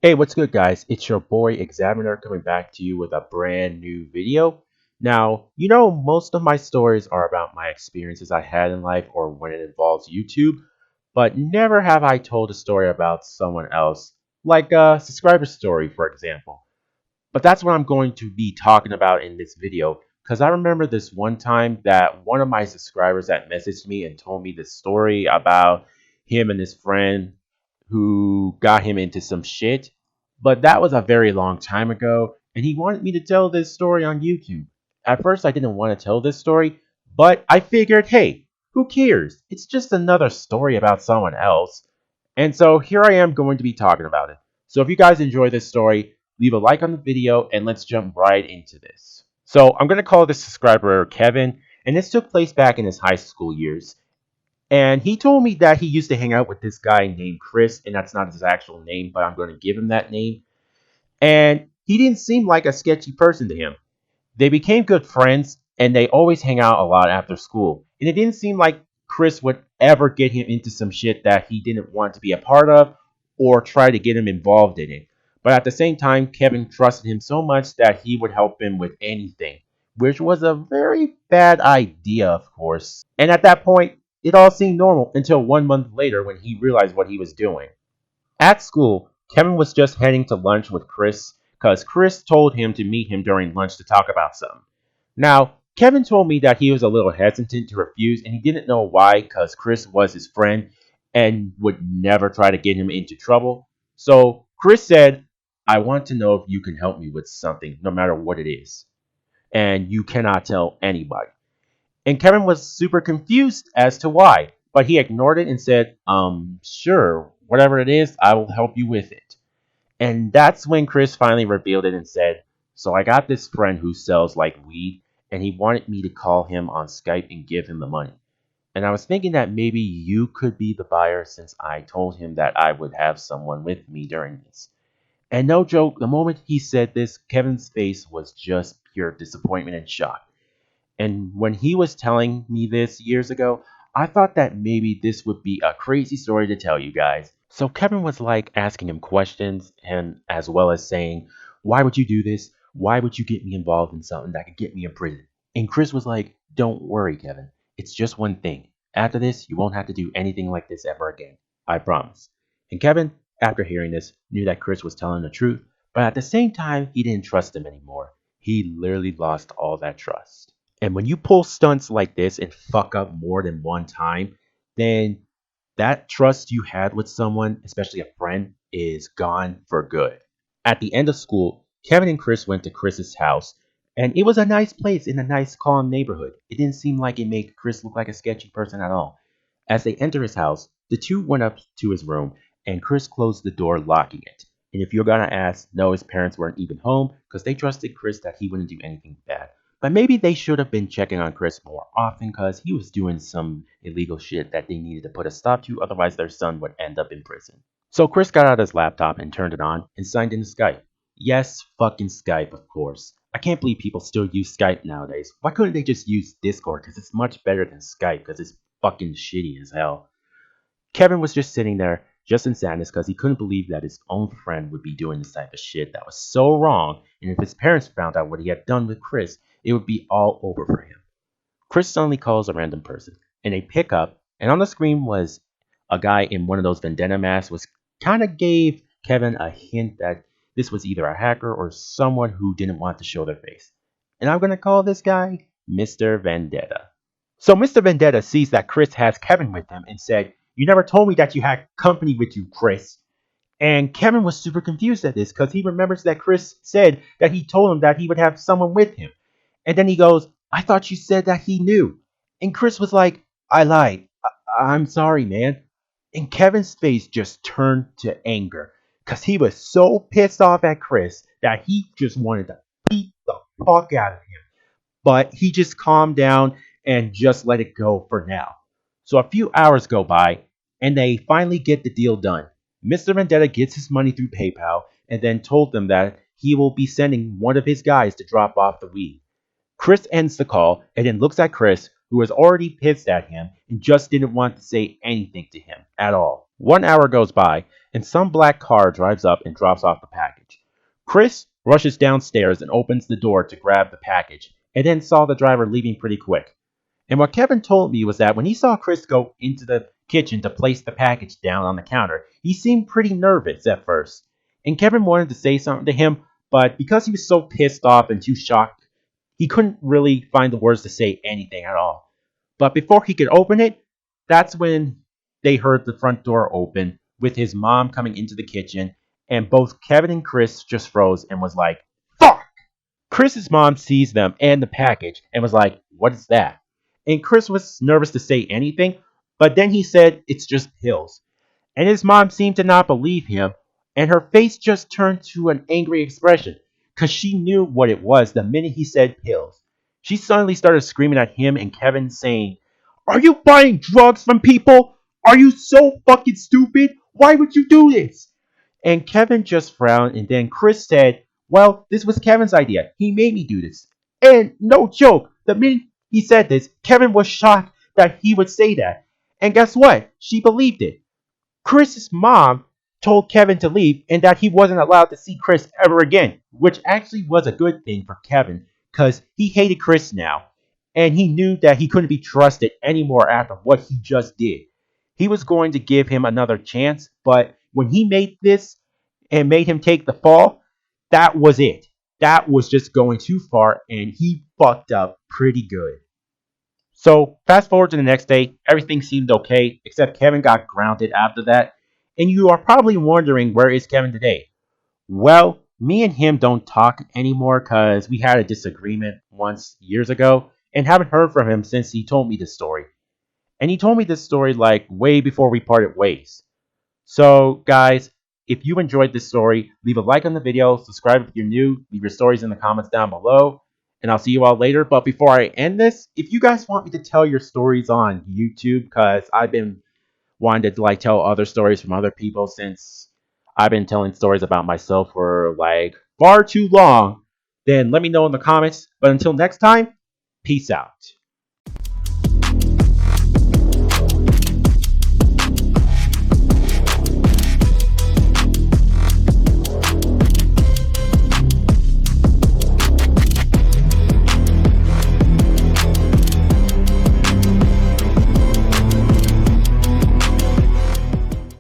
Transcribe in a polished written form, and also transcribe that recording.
Hey, what's good, guys? It's your boy Examiner coming back to you with a brand new video. Now, most of my stories are about my experiences I had in life or when it involves YouTube, but never have I told a story about someone else, like a subscriber story, for example. But that's what I'm going to be talking about in this video, because I remember this one time that one of my subscribers had messaged me and told me this story about him and his friend who got him into some shit. But that was a very long time ago, and he wanted me to tell this story on YouTube. At first, I didn't want to tell this story, but I figured, hey, who cares? It's just another story about someone else. And so here I am going to be talking about it. So if you guys enjoy this story, leave a like on the video and let's jump right into this. So I'm going to call this subscriber Kevin, and this took place back in his high school years. And he told me that he used to hang out with this guy named Chris, and that's not his actual name, but I'm going to give him that name. And he didn't seem like a sketchy person to him. They became good friends, and they always hang out a lot after school. And it didn't seem like Chris would ever get him into some shit that he didn't want to be a part of or try to get him involved in it. But at the same time, Kevin trusted him so much that he would help him with anything, which was a very bad idea, of course. And at that point, it all seemed normal until 1 month later when he realized what he was doing. At school, Kevin was just heading to lunch with Chris because Chris told him to meet him during lunch to talk about something. Now, Kevin told me that he was a little hesitant to refuse and he didn't know why because Chris was his friend and would never try to get him into trouble. So Chris said, I want to know if you can help me with something, no matter what it is. And you cannot tell anybody. And Kevin was super confused as to why, but he ignored it and said, sure, whatever it is, I will help you with it. And that's when Chris finally revealed it and said, so I got this friend who sells like weed, and he wanted me to call him on Skype and give him the money. And I was thinking that maybe you could be the buyer since I told him that I would have someone with me during this. And no joke, the moment he said this, Kevin's face was just pure disappointment and shock. And when he was telling me this years ago, I thought that maybe this would be a crazy story to tell you guys. So Kevin was like asking him questions and as well as saying, why would you do this? Why would you get me involved in something that could get me in prison? And Chris was like, don't worry, Kevin. It's just one thing. After this, you won't have to do anything like this ever again. I promise. And Kevin, after hearing this, knew that Chris was telling the truth, but at the same time, he didn't trust him anymore. He literally lost all that trust. And when you pull stunts like this and fuck up more than one time, then that trust you had with someone, especially a friend, is gone for good. At the end of school, Kevin and Chris went to Chris's house, and it was a nice place in a nice, calm neighborhood. It didn't seem like it made Chris look like a sketchy person at all. As they entered his house, the two went up to his room, and Chris closed the door, locking it. And if you're gonna ask, no, his parents weren't even home because they trusted Chris that he wouldn't do anything bad. But maybe they should have been checking on Chris more often because he was doing some illegal shit that they needed to put a stop to, otherwise their son would end up in prison. So Chris got out his laptop and turned it on and signed into Skype. Yes, fucking Skype, of course. I can't believe people still use Skype nowadays. Why couldn't they just use Discord? Because it's much better than Skype because it's fucking shitty as hell. Kevin was just sitting there, just in sadness because he couldn't believe that his own friend would be doing this type of shit that was so wrong, and if his parents found out what he had done with Chris, it would be all over for him. Chris suddenly calls a random person, and they pick up, and on the screen was a guy in one of those vendetta masks, which kind of gave Kevin a hint that this was either a hacker or someone who didn't want to show their face. And I'm going to call this guy Mr. Vendetta. So Mr. Vendetta sees that Chris has Kevin with him and said, you never told me that you had company with you, Chris. And Kevin was super confused at this because he remembers that Chris said that he told him that he would have someone with him. And then he goes, I thought you said that he knew. And Chris was like, I lied. I'm sorry, man. And Kevin's face just turned to anger because he was so pissed off at Chris that he just wanted to beat the fuck out of him. But he just calmed down and just let it go for now. So a few hours go by and they finally get the deal done. Mr. Vendetta gets his money through PayPal and then told them that he will be sending one of his guys to drop off the weed. Chris ends the call and then looks at Chris, who was already pissed at him and just didn't want to say anything to him at all. 1 hour goes by, and some black car drives up and drops off the package. Chris rushes downstairs and opens the door to grab the package, and then saw the driver leaving pretty quick. And what Kevin told me was that when he saw Chris go into the kitchen to place the package down on the counter, he seemed pretty nervous at first. And Kevin wanted to say something to him, but because he was so pissed off and too shocked, he couldn't really find the words to say anything at all. But before he could open it, that's when they heard the front door open with his mom coming into the kitchen, and both Kevin and Chris just froze and was like, "Fuck!" Chris's mom sees them and the package and was like, "What is that?" And Chris was nervous to say anything, but then he said, "It's just pills." And his mom seemed to not believe him, and her face just turned to an angry expression, because she knew what it was the minute he said pills. She suddenly started screaming at him and Kevin, saying, "Are you buying drugs from people? Are you so fucking stupid? Why would you do this?" And Kevin just frowned, and then Chris said, "Well, this was Kevin's idea. He made me do this." And no joke, the minute he said this, Kevin was shocked that he would say that. And guess what? She believed it. Chris's mom told Kevin to leave and that he wasn't allowed to see Chris ever again, which actually was a good thing for Kevin because he hated Chris now and he knew that he couldn't be trusted anymore after what he just did. He was going to give him another chance, but when he made this and made him take the fall, that was it. That was just going too far and he fucked up pretty good. So, fast forward to the next day, everything seemed okay, except Kevin got grounded after that. And you are probably wondering, where is Kevin today? Well, me and him don't talk anymore because we had a disagreement once years ago and haven't heard from him since he told me this story. And he told me this story like way before we parted ways. So, guys, if you enjoyed this story, leave a like on the video, subscribe if you're new, leave your stories in the comments down below, and I'll see you all later. But before I end this, if you guys want me to tell your stories on YouTube, because I've been wanting to like tell other stories from other people since I've been telling stories about myself for like far too long, then let me know in the comments. But until next time, peace out.